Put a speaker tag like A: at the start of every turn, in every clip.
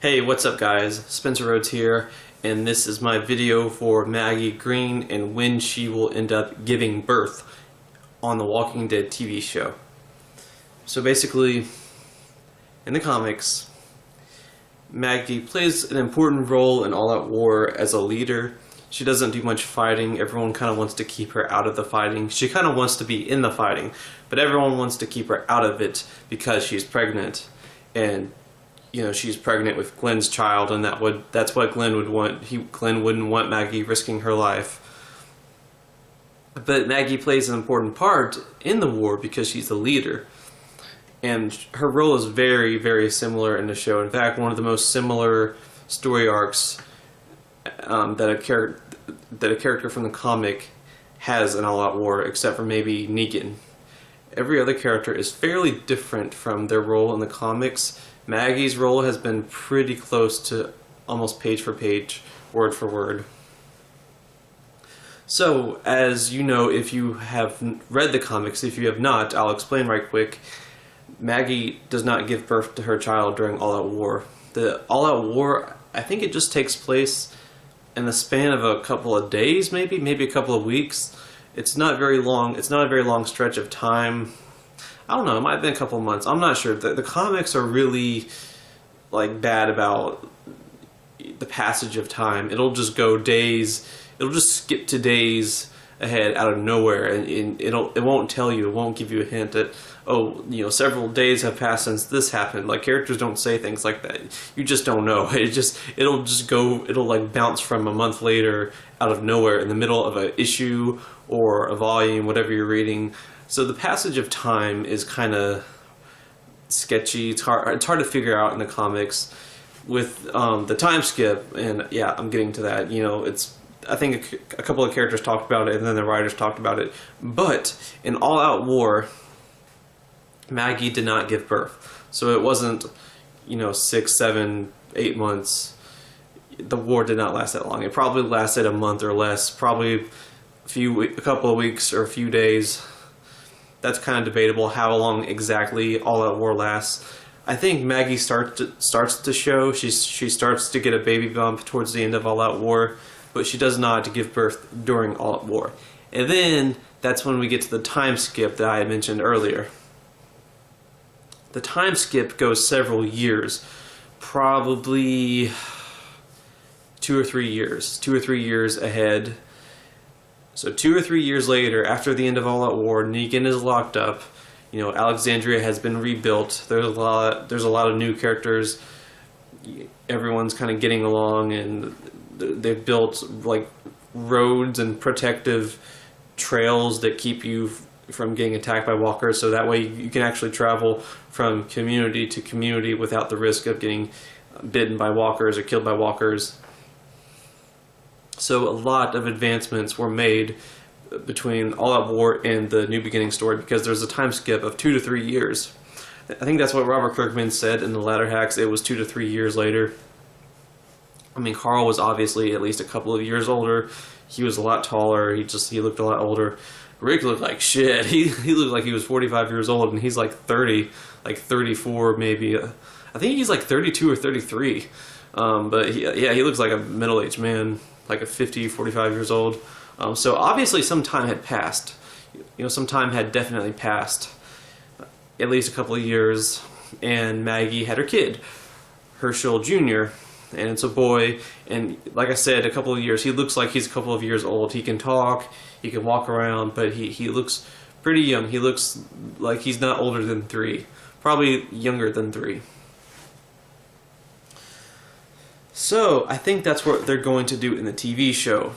A: Hey, what's up guys? Spencer Rhodes here, and this is my video for Maggie Green and when she will end up giving birth on the Walking Dead TV show. So basically, in the comics, Maggie plays an important role in All Out War as a leader. She doesn't do much fighting. Everyone kind of wants to keep her out of the fighting. She kind of wants to be in the fighting, but everyone wants to keep her out of it because she's pregnant. And you know, she's pregnant with Glenn's child, and that's what Glenn would want. Glenn wouldn't want Maggie risking her life. But Maggie plays an important part in the war because she's the leader. And her role is very, very similar in the show. In fact, one of the most similar story arcs that a character from the comic has in All Out War, except for maybe Negan. Every other character is fairly different from their role in the comics. Maggie's role has been pretty close to almost page for page, word for word. So, as you know, if you have read the comics, if you have not, I'll explain right quick. Maggie does not give birth to her child during All Out War. The All Out War, I think it just takes place in the span of a couple of days, maybe a couple of weeks. It's not very long. It's not a very long stretch of time. I don't know, it might have been a couple of months. I'm not sure. The comics are really bad about the passage of time. It'll just go days. It'll just skip to days ahead out of nowhere, and it won't tell you. It won't give you a hint that, oh, you know, several days have passed since this happened. Like, characters don't say things like that. You just don't know. It'll bounce from a month later out of nowhere in the middle of an issue or a volume, whatever you're reading. So the passage of time is kind of sketchy. It's hard to figure out in the comics with the time skip. And yeah, I'm getting to that. You know, I think a couple of characters talked about it, and then the writers talked about it. But in All Out War, Maggie did not give birth. So it wasn't, 6, 7, 8 months. The war did not last that long. It probably lasted a month or less. Probably a couple of weeks or a few days. That's kind of debatable how long exactly All Out War lasts. I think Maggie starts to show. She starts to get a baby bump towards the end of All Out War, but she does not give birth during All Out War. And then that's when we get to the time skip that I had mentioned earlier. The time skip goes several years, probably 2 or 3 years. 2 or 3 years ahead. So 2 or 3 years later, after the end of All Out War, Negan is locked up. Alexandria has been rebuilt. There's a lot of new characters. Everyone's kind of getting along, and they've built roads and protective trails that keep you from getting attacked by walkers. So that way you can actually travel from community to community without the risk of getting bitten by walkers or killed by walkers. So a lot of advancements were made between All Out War and the New Beginning story because there's a time skip of 2 to 3 years. I think that's what Robert Kirkman said in the latter hacks. It was 2 to 3 years later. I mean, Carl was obviously at least a couple of years older. He was a lot taller. He looked a lot older. Rick looked like shit. He looked like he was 45 years old, and he's 30, 34 maybe. I think he's 32 or 33. But he looks like a middle-aged man. Like a 50, 45 years old. So obviously some time had passed. Some time had definitely passed. At least a couple of years. And Maggie had her kid, Herschel Jr. And it's a boy. And like I said, a couple of years. He looks like he's a couple of years old. He can talk. He can walk around. But he looks pretty young. He looks like he's not older than 3. Probably younger than 3. So, I think that's what they're going to do in the TV show.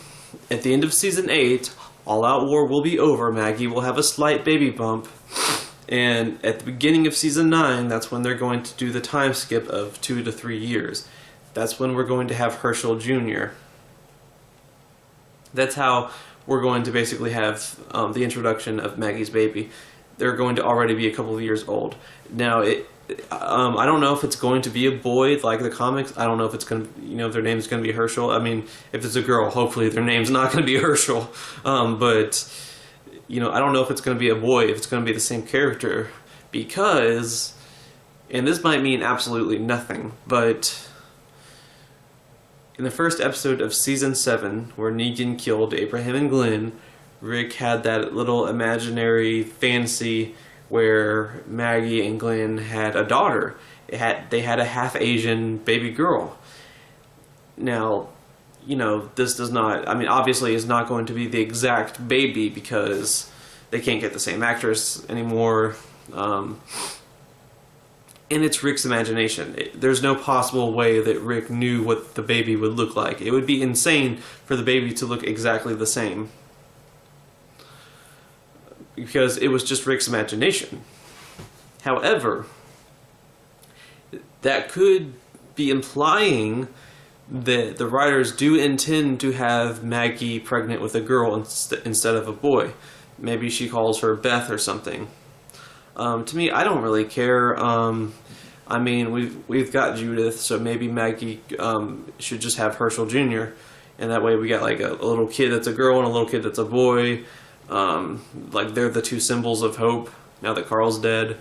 A: At the end of Season 8, All Out War will be over. Maggie will have a slight baby bump. And at the beginning of Season 9, that's when they're going to do the time skip of 2 to 3 years. That's when we're going to have Herschel Jr. That's how we're going to basically have the introduction of Maggie's baby. They're going to already be a couple of years old. Now, I don't know if it's going to be a boy like the comics. I don't know if it's going to, if their name's going to be Herschel. I mean, if it's a girl, hopefully their name's not going to be Herschel. But I don't know if it's going to be a boy, if it's going to be the same character, because, and this might mean absolutely nothing, but In the first episode of season 7, where Negan killed Abraham and Glenn, Rick had that little imaginary fantasy where Maggie and Glenn had a daughter. They had a half Asian baby girl. Now, this does not, obviously it's not going to be the exact baby because they can't get the same actress anymore. And it's Rick's imagination. There's no possible way that Rick knew what the baby would look like. It would be insane for the baby to look exactly the same, because it was just Rick's imagination. However, that could be implying that the writers do intend to have Maggie pregnant with a girl instead of a boy. Maybe she calls her Beth or something. To me, I don't really care. We've got Judith, so maybe Maggie should just have Herschel Jr. And that way we got like a little kid that's a girl and a little kid that's a boy. Like they're the two symbols of hope now that Carl's dead.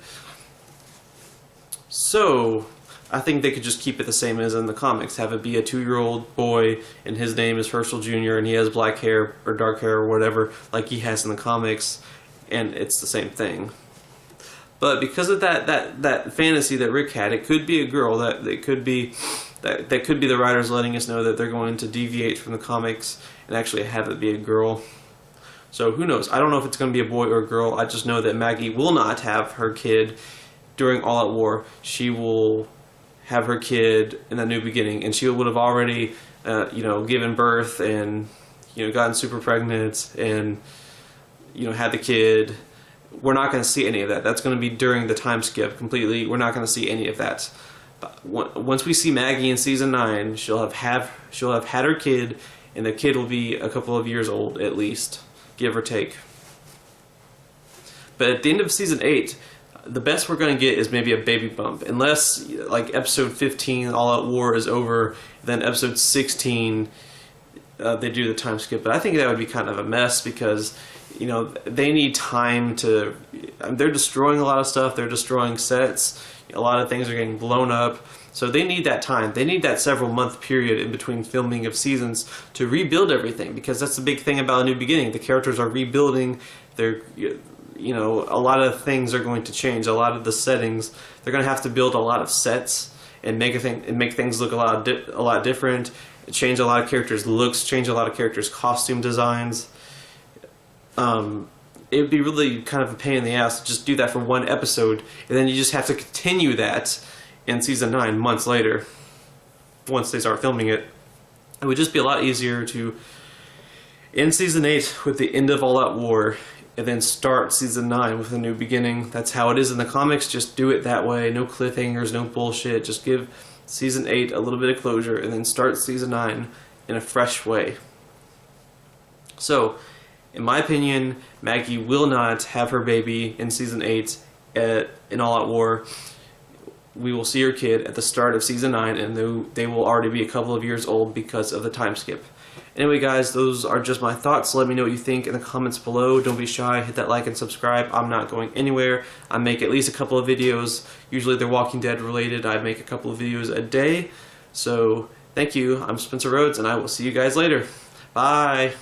A: So I think they could just keep it the same as in the comics. Have it be a 2-year-old boy, and his name is Herschel Jr., and he has black hair or dark hair or whatever, like he has in the comics, and it's the same thing. But because of that fantasy that Rick had, it could be a girl. That could be the writers letting us know that they're going to deviate from the comics and actually have it be a girl. So who knows? I don't know if it's going to be a boy or a girl. I just know that Maggie will not have her kid during All Out War. She will have her kid in the New Beginning, and she would have already, given birth and, gotten super pregnant and, had the kid. We're not going to see any of that. That's going to be during the time skip completely. We're not going to see any of that. But once we see Maggie in season 9, she'll have had her kid, and the kid will be a couple of years old at least, give or take. But at the end of season 8, the best we're going to get is maybe a baby bump. Unless, like, episode 15, All Out War is over, then episode 16, they do the time skip. But I think that would be kind of a mess because, they need time to... they're destroying a lot of stuff. They're destroying sets. A lot of things are getting blown up. So they need that time. They need that several-month period in between filming of seasons to rebuild everything, because that's the big thing about A New Beginning. The characters are rebuilding. They're... a lot of things are going to change. A lot of the settings, they're going to have to build a lot of sets and make things look a lot different. Change a lot of characters' looks. Change a lot of characters' costume designs. It would be really kind of a pain in the ass to just do that for one episode, and then you just have to continue that in season 9 months later. Once they start filming it, it would just be a lot easier to end season 8 with the end of All Out War, and then start season 9 with a new beginning. That's how it is in the comics. Just do it that way. No cliffhangers, no bullshit. Just give season 8 a little bit of closure, and then start season 9 in a fresh way. So, in my opinion, Maggie will not have her baby in season 8 in All Out War. We will see her kid at the start of season 9, and they will already be a couple of years old because of the time skip. Anyway, guys, those are just my thoughts. Let me know what you think in the comments below. Don't be shy. Hit that like and subscribe. I'm not going anywhere. I make at least a couple of videos. Usually they're Walking Dead related. I make a couple of videos a day. So, thank you. I'm Spencer Rhodes, and I will see you guys later. Bye.